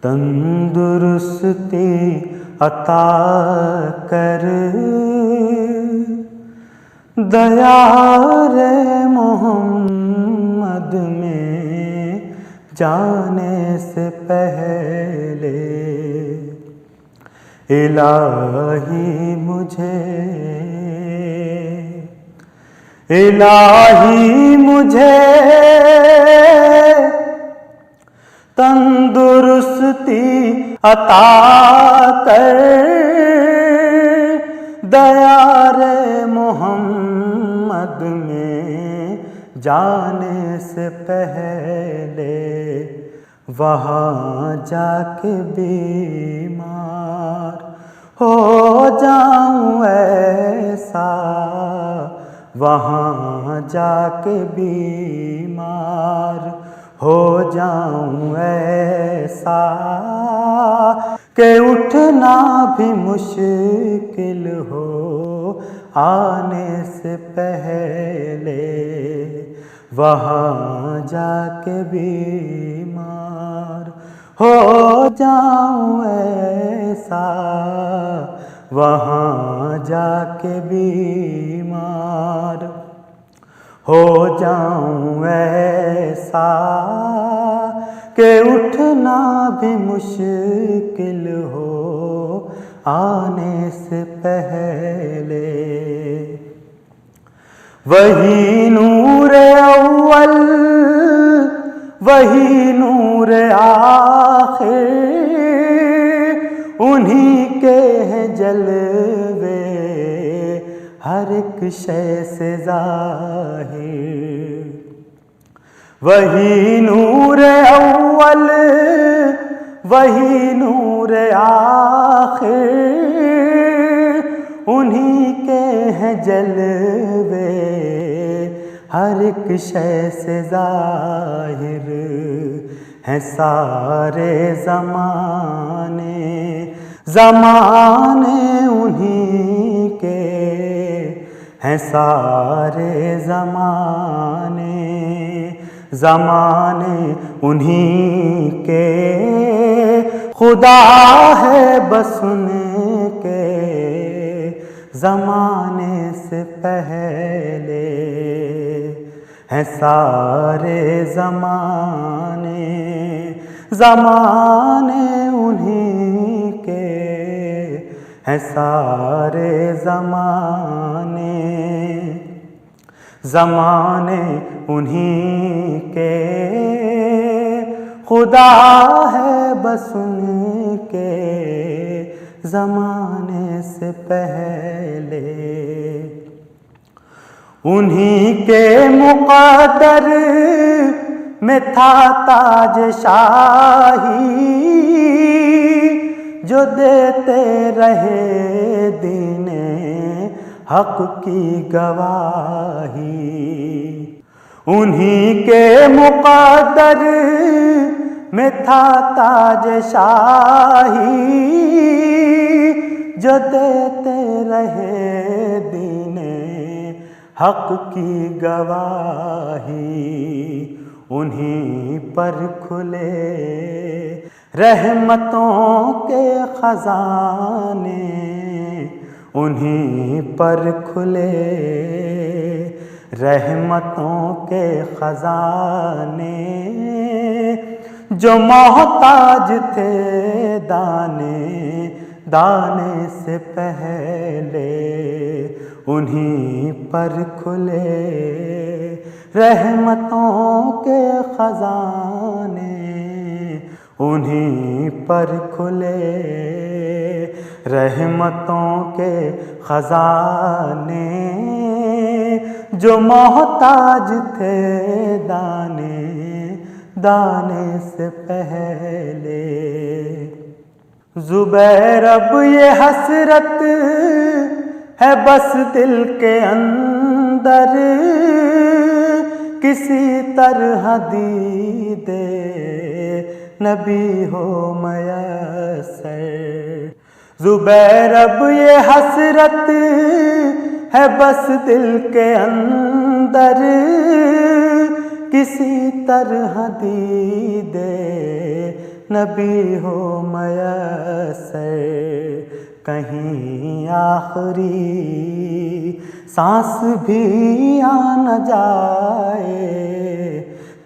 تندرستی عطا کر، دیار محمد میں جانے سے پہلے الہی مجھے تندرستی عطا کر، دیار محمد میں جانے سے پہلے وہاں جا کے بیمار ہو جاؤں ایسا، وہاں جا کے بیمار ہو جاؤں ایسا کہ اٹھنا بھی مشکل ہو آنے سے پہلے، وہاں جا کے بیمار ہو جاؤں ایسا، وہاں جا کے بیمار ہو جاؤں ایسا کہ اٹھنا بھی مشکل ہو آنے سے پہلے۔ وہی نور اول وہی نور آخر، انہی کے ہیں جلوے ہر ایک شے سے ظاہر۔ وہی نور اول وہی نور آخر، انہی کے ہیں جلوے ہر ایک شے سے ظاہر، ہیں سارے زمانے انہی کے، ہیں سارے زمانے انہی کے، خدا ہے بس ان کے زمانے سے پہلے، ہیں سارے زمانے انہی کے، ہیں سارے زمانے انہی کے، خدا ہے بس ان کے زمانے سے پہلے۔ انہی کے مقدر میں تھا تاج شاہی، جو دیتے رہے دین حق کی گواہی۔ انہی کے مقدر میں تھا تاج شاہی، جو دیتے رہے دین حق کی گواہی۔ انہی پر کھلے رحمتوں کے خزانے، انہی پر کھلے رحمتوں کے خزانے، جو محتاج تھے دانے سے پہلے، انہی پر کھلے رحمتوں کے خزانے، انہی پر کھلے رحمتوں کے خزانے، جو محتاج تھے دانے سے پہلے۔ زبیر اب یہ حسرت ہے بس دل کے اندر، کسی طرح دید نبی ہو میسر۔ زبیر اب یہ حسرت ہے بس دل کے اندر، کسی طرح دید نبی ہو میسر، کہیں آخری سانس بھی آ نہ جائے،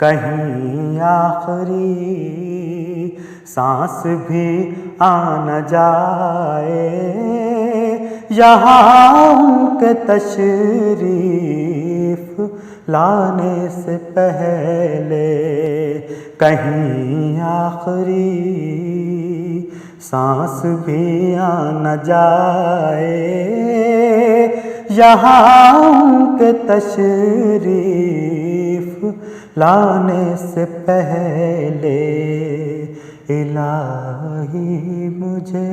کہیں آخری سانس بھی آ نہ جائے، یہاں ان کے تشریف لانے سے پہلے کہیں آخری سانس بھی آ نہ جائے، یہاں ان کے تشریف لانے سے پہلے الہی مجھے